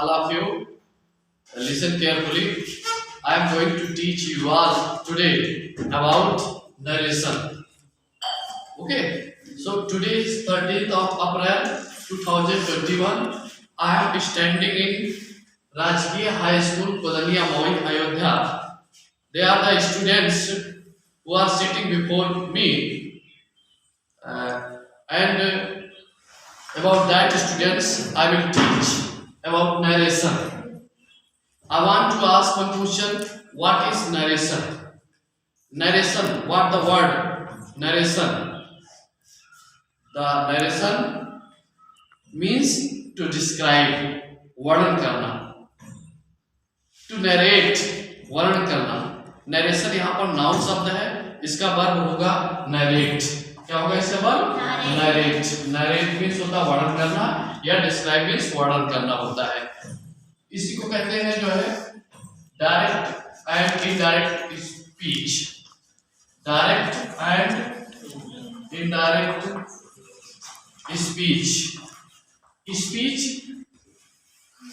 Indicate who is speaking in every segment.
Speaker 1: all of you listen carefully. I am going to teach you all today about narration. Okay, so today is 13th of April 2021. I am standing in Rajkiya High School, Kodania Moin, Ayodhya. They are the students who are sitting before me, and about that students I will teach about narration. I want to ask one question: what is narration? Narration. What the word narration? The narration means to describe, वर्णन करना, to narrate, वर्णन करना. Narration यहाँ पर noun शब्द है, इसका verb होगा नरेट. क्या होगा इसका वर्ब? नरेट. नरेट मीन्स होता है वर्णन करना, या डिस्क्राइब मीन्स वर्णन करना होता है. इसी को कहते हैं जो है direct and indirect speech. Direct and indirect speech. Speech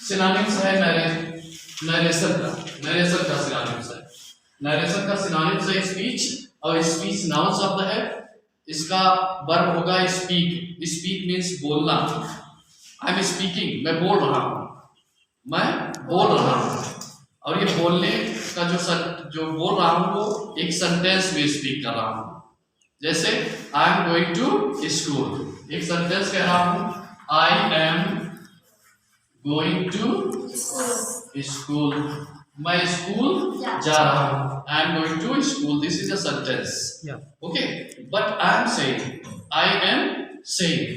Speaker 1: synonyms है नरेशन का. नरेशन का सिनोनिम्स है. नरेशन का सिनोनिम्स है स्पीच, और स्पीच नाउन शब्द है. इसका वर्ब होगा स्पीक. स्पीक मीन्स बोलना. आई एम स्पीकिंग, मैं बोल रहा हूँ, मैं बोल रहा हूँ. और ये बोलने का जो बोल रहा हूँ वो एक सेंटेंस में स्पीक कर रहा हूँ. जैसे I am going to school, एक सेंटेंस कह रहा हूँ. I am going to school, मैं स्कूल जा रहा हूँ. I am going to school, this is a sentence. Okay, but I am saying, I am saying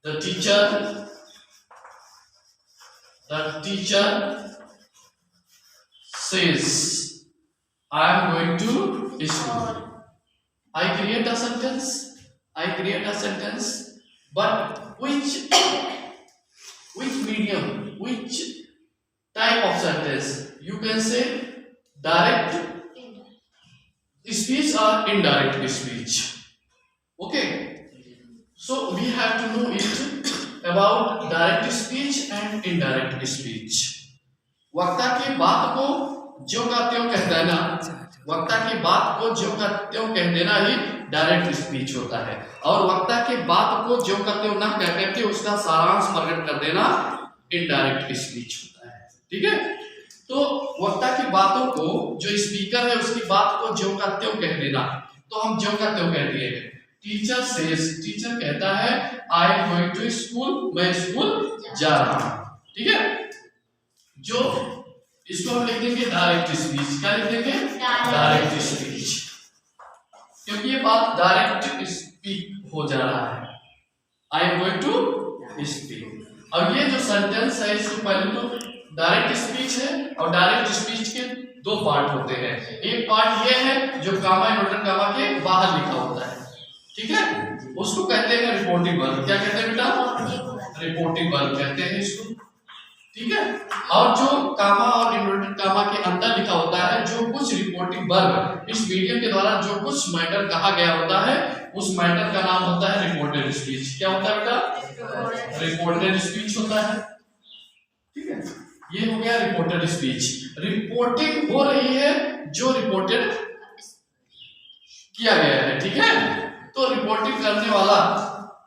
Speaker 1: the teacher says I am going to school. I create a sentence, but which medium, which type of sentence? You can say direct speech or indirect speech. Okay, so we have to know it about direct speech and indirect speech. वक्ता की बात को जो का त्यों कह देना, वक्ता की बात को जो का त्यों कह देना ही डायरेक्ट स्पीच होता है. और वक्ता की बात को जो का त्यों ना कह करके उसका सारांश प्रकट कर देना इनडायरेक्ट स्पीच होता है. ठीक है, तो वक्ता की बातों को जो स्पीकर है उसकी बात को जो का त्यों कह देना, तो हम जो का त्यों कह दिए. टीचर सेज, टीचर कहता है I am going to school, मैं स्कूल जा रहा हूँ. ठीक है, जो इसको हम लिख देंगे डायरेक्ट स्पीच. क्या लिख देंगे? डायरेक्ट स्पीच, क्योंकि ये बात डायरेक्ट स्पीक हो जा रहा है. I am going to speak. और ये जो सेंटेंस है इसको पहले तो डायरेक्ट स्पीच है, और डायरेक्ट स्पीच के दो पार्ट होते हैं. एक पार्ट ये है जो कामा इन्वर्टेड कामा के बाहर लिखा होता है. ठीक है, उसको कहते हैं रिपोर्टिंग वर्ब. क्या कहते हैं बेटा? रिपोर्टिंग वर्ब कहते हैं इसको. ठीक है, और जो कामा और इन्वर्टेड कामा के अंदर लिखा होता है, जो कुछ रिपोर्टिंग वर्ब इस मीडियम के द्वारा जो कुछ मैटर कहा गया होता है, उस मैटर का नाम होता है रिपोर्टेड स्पीच. क्या होता है बेटा? रिपोर्टेड स्पीच होता है. ठीक है, ये हो गया रिपोर्टेड स्पीच. रिपोर्टिंग हो रही है जो रिपोर्टेड किया गया है. ठीक है, तो रिपोर्टिंग करने वाला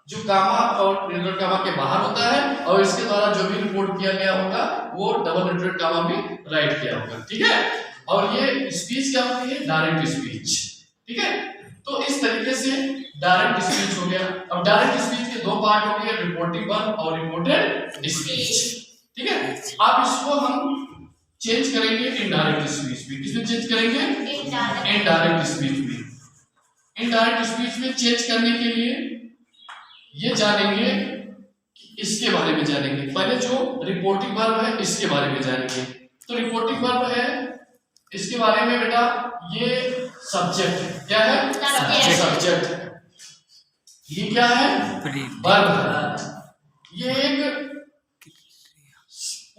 Speaker 1: जो कामा और इन्वर्टेड कामा के बाहर होता है, और इसके द्वारा जो भी रिपोर्ट किया गया होगा वो डबल इन्वर्टेड कामा भी राइट किया होगा. ठीक है, और ये स्पीच क्या होती है? Direct speech. ठीक है, तो इस तरीके से डायरेक्ट स्पीच हो गया. अब डायरेक्ट स्पीच के दो पार्ट हो गए, रिपोर्टिंग वर्ब और रिपोर्टेड स्पीच. ठीक है, अब इसको हम चेंज करेंगे इनडायरेक्ट स्पीच में. किसमें चेंज करेंगे? इनडायरेक्ट स्पीच में. इनडायरेक्ट स्पीच में चेंज करने के लिए ये जानेंगे, इसके बारे में जानेंगे. पहले जो रिपोर्टिंग वर्ब है इसके बारे में जानेंगे. तो रिपोर्टिंग वर्ब है, इसके बारे में बेटा ये सब्जेक्ट. क्या है? सब्जेक्ट. ये क्या है? वर्ब है. ये एक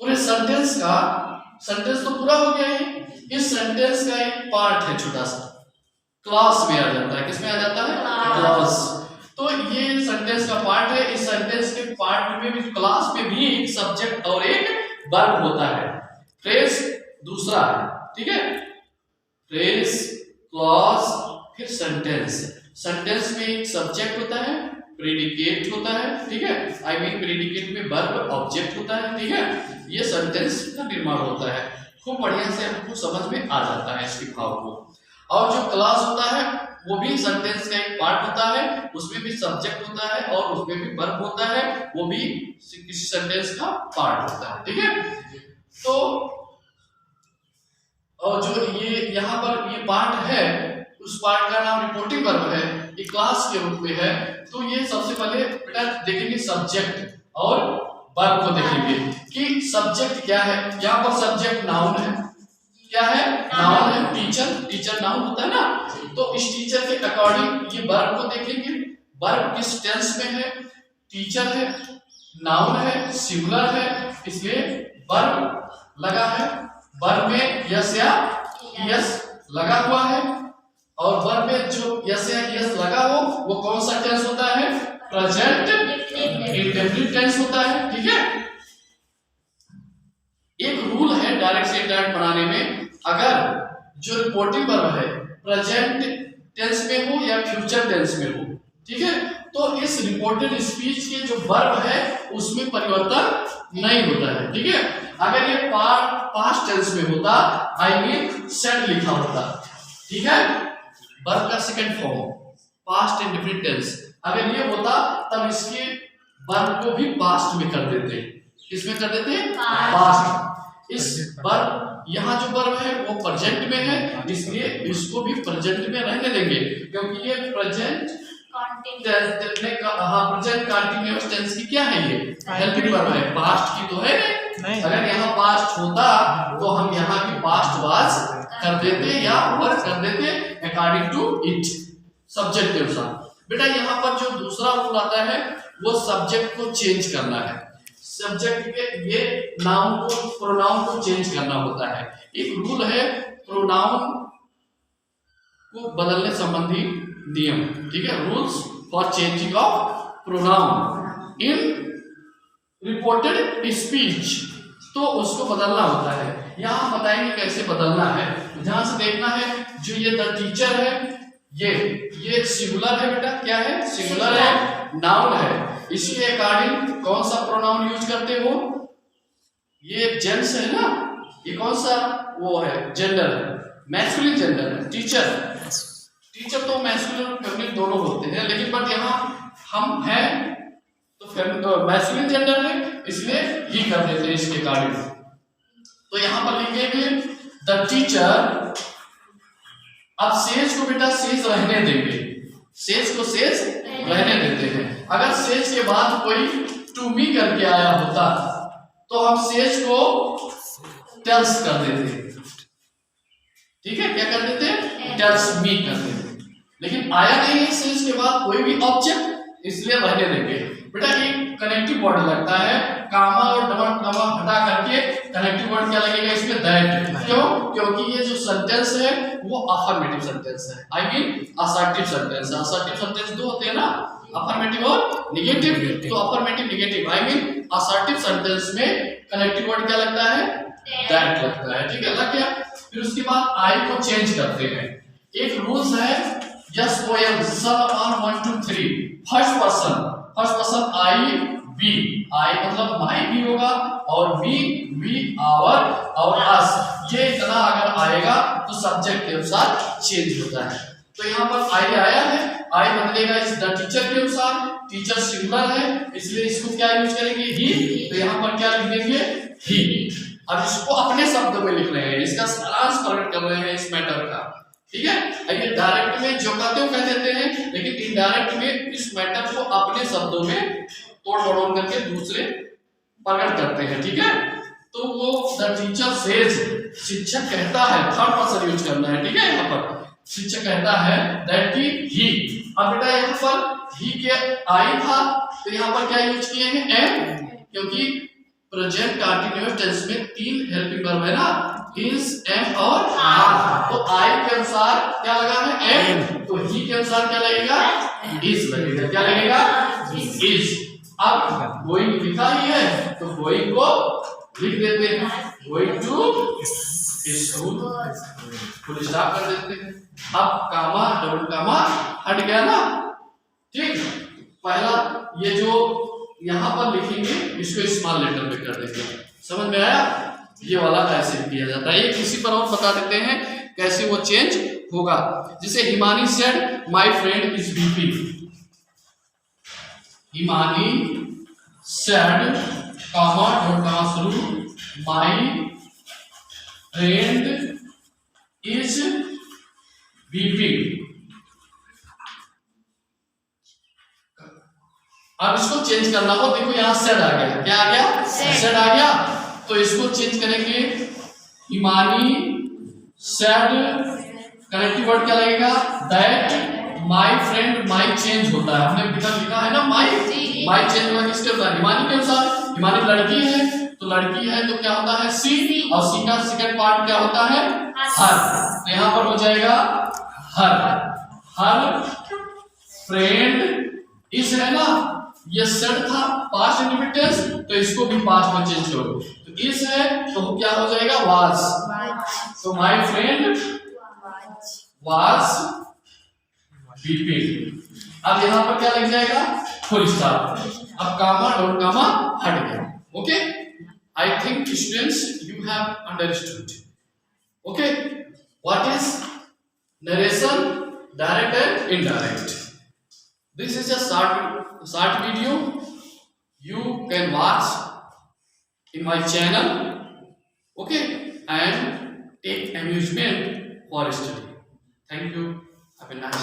Speaker 1: पूरे सेंटेंस का, सेंटेंस तो पूरा हो गया है, इस सेंटेंस का एक पार्ट है छोटा सा. क्लास में आ जाता है. किसमें आ जाता है? क्लास. तो ये सेंटेंस का पार्ट है। इस सेंटेंस के पार्ट में भी, क्लास में भी एक सब्जेक्ट और एक वर्ब होता है। फ्रेज दूसरा है, ठीक है। फ्रेज, क्लॉज, फिर सेंटेंस। सेंटेंस में एक सब्जेक्ट होता है, प्रेडिकेट होता है, ठीक है। आई मीन प्रेडिकेट में वर्ब ऑब्जेक्ट होता है, ठीक है। ये सेंटेंस का निर्माण होता है। खूब बढ़िया से हमको समझ में आ जाता है इसके भाव को। और जो क्लॉज होता है वो भी सेंटेंस का एक पार्ट होता है, उसमें भी सब्जेक्ट होता है और उसमें भी वर्ब होता है, वो भी किसी सेंटेंस का पार्ट होता है, ठीक है। तो और जो ये यहाँ पर ये पार्ट है, उस पार्ट का नाम रिपोर्टिंग वर्ब है, ये क्लास के रूप में है। तो ये सबसे पहले बेटा देखेंगे सब्जेक्ट और वर्ब को देखेंगे कि सब्जेक्ट क्या है। यहाँ पर सब्जेक्ट नाउन है, क्या है? नाउन है। टीचर, टीचर नाउन होता है ना, तो इस टीचर के अकॉर्डिंग ये वर्ब को देखेंगे। वर्ब किस टेंस में है? टीचर है, नाउन है, सिंगुलर है, इसलिए वर्ब लगा है। वर्ब में यस या यस लगा हुआ है, और वर्ब में जो यस या यस लगा हो वो कौन सा टेंस होता है? प्रेजेंट इंडेफिनिट टेंस होता है, ठीक है। एक रूल है डायरेक्ट से इनडायरेक्ट बनाने में, अगर जो रिपोर्टिंग वर्ब है प्रेजेंट टेंस में हो या फ्यूचर टेंस में हो, ठीक है, तो इस रिपोर्टेड स्पीच के जो वर्ब है उसमें परिवर्तन नहीं होता है, ठीक है। अगर ये पास्ट टेंस में होता, आई मीन सेड लिखा होता, ठीक है, वर्ब का second form past indefinite tense, अगर ये होता तब इसके वर्ब को भी पास्ट में कर देते। किसमें कर देते? पास्ट। इस वर्ब, यहाँ जो वर्ब है वो प्रेजेंट में है, इसलिए इसको भी प्रेजेंट में रहने देंगे, क्योंकि ये प्रेजेंट प्रेजेंट कंटीन्यूअस टेंस की क्या है? ये हेल्पिंग वर्ब है, पास्ट की तो है नहीं। अगर यहाँ पास्ट होता तो हम यहाँ की पास्ट वाज कर देते या वर्ब कर देते अकॉर्डिंग टू इट, सब्जेक्ट के अनुसार। बेटा यहाँ पर जो दूसरा रूल आता है वो सब्जेक्ट को चेंज करना है। सब्जेक्ट के ये नाउन को, प्रोनाउन को चेंज करना होता है। एक रूल है प्रोनाउन को बदलने संबंधी नियम, ठीक है, rules for changing of pronoun in reported speech, तो उसको बदलना होता है। यहाँ बताएंगे कैसे बदलना है। ध्यान से देखना है, जो ये द टीचर है ये सिंगुलर है बेटा, क्या है? सिंगुलर है, नाउन है, इसी अकॉर्डिंग कौन सा प्रोनाउन यूज करते हो? ये जेंट्स है ना, ये कौन सा वो है? जेंडर है, मैस्कुलिन जेंडर है। टीचर तो मैस्कुलिन और फेमिनिन दोनों होते हैं, लेकिन बट यहाँ हम हैं तो मैस्कुलिन जेंडर है, इसलिए ही कर देते हैं इसके अकॉर्डिंग। तो यहाँ पर लिखेंगे द टीचर। अब सेज को बेटा सेज रहने देंगे, सेज को सेज रहने देते हैं। अगर सेज के बाद कोई टू मी करके आया होता तो हम सेज को टेल्स कर देते, ठीक है, क्या कर देते? टेल्स मी कर देते। लेकिन आया नहीं है सेज के बाद कोई भी ऑब्जेक्ट, इसलिए रहने देंगे। बेटा एक कनेक्टिव वर्ड लगता है, कामा और डबल कामा हटा करके कनेक्टिव वर्ड क्या लगेगा इसमें? दैट। क्यों? क्योंकि ये जो सेंटेंस है वो अफर्मेटिव सेंटेंस है, आई मीन असर्टिव सेंटेंस है। असर्टिव सेंटेंस दो होते हैं ना, अफर्मेटिव और निगेटिव। तो affirmative negative I mean assertive sentence में कनेक्टिव वर्ड क्या लगता है? दैट लगता है, ठीक है, लग गया। फिर उसके बाद आई को चेंज करते हैं। एक रूल्स है यस पोएम सब ऑन 1 2 3 first person I we, I मतलब माई भी होगा, और वी आवर और अस, ये इतना अगर आएगा तो सब्जेक्ट के अनुसार चेंज होता है। तो यहाँ पर आई आया है, आई बदलेगा इस द टीचर के अनुसार। टीचर सिंगुलर है, इसलिए इसको क्या यूज करेंगे? ही। तो यहाँ पर क्या लिख देंगे? ही। अब इसको अपने शब्दों में लिख रहे हैं, इसका सारांश प्रकट कर रहे हैं इस मैटर का, ठीक है। ये डायरेक्ट में जो कहते हो कह देते हैं, लेकिन इनडायरेक्ट में इस मैटर को अपने शब्दों में तोड़ मरोड़ करके दूसरे प्रकट करते हैं, ठीक है। तो वो द टीचर सेज, शिक्षक कहता है, थर्ड पर्सन यूज करना है, ठीक है। यहाँ पर शिक्षक कहता है दैट की ही। अब बेटा यहाँ पर ही के आई था, तो यहाँ पर क्या यूज किए हैं? एम, क्योंकि प्रेजेंट कंटीन्यूअस टेंस में 3 हेल्पिंग वर्ब है ना, इज, एम और आर। तो आई के अनुसार क्या लगा है? एम। तो ही के अनुसार क्या लगेगा? इज लगेगा। क्या लगेगा? इज। अब गोइंग लिखा ही है तो गोइंग को लिख देते हैं, going to school, full stop कर देते हैं। अब कामा डबल कामा हट गया ना, ठीक। पहला ये जो यहाँ पर लिखेंगे इसको स्मॉल लेटर में कर देंगे। समझ में आया? ये वाला ऐसे किया जाता है। ये किसी पर और बता देते हैं कैसे वो चेंज होगा। जैसे Himani said my friend is BP. Himani said comma dot comma शुरू माय फ्रेंड इज बीपी। अब इसको चेंज करना हो, देखो यहाँ सेड आ गया। क्या आ गया? सेड आ गया। तो इसको चेंज करेंगे, हिमानी सेड कनेक्टिव वर्ड क्या लगेगा? That my friend, my change होता है, हमने लिखा है ना माय चेंज होगा किसके अनुसार? हिमानी के अनुसार। हिमानी लड़की है तो लड़की है तो क्या होता है? सी। और सी का सेकंड पार्ट क्या होता है? हर। तो यहाँ पर हो जाएगा हर फ्रेंड इस है ना, ये सेड था पास्ट इंडिपेंडेंस, तो इसको भी पास्ट में चेंज करो। तो इस है तो क्या हो जाएगा? वाज। तो माय फ्रेंड वाज बीपी। अब यहाँ पर क्या लग जाएगा? Full stop. अब कामा डॉट कामा हट गया। Okay, I think students you have understood. Okay, what is narration, direct and indirect? This is a short video you can watch in my channel, okay, and take amusement for study. Thank you. Have a nice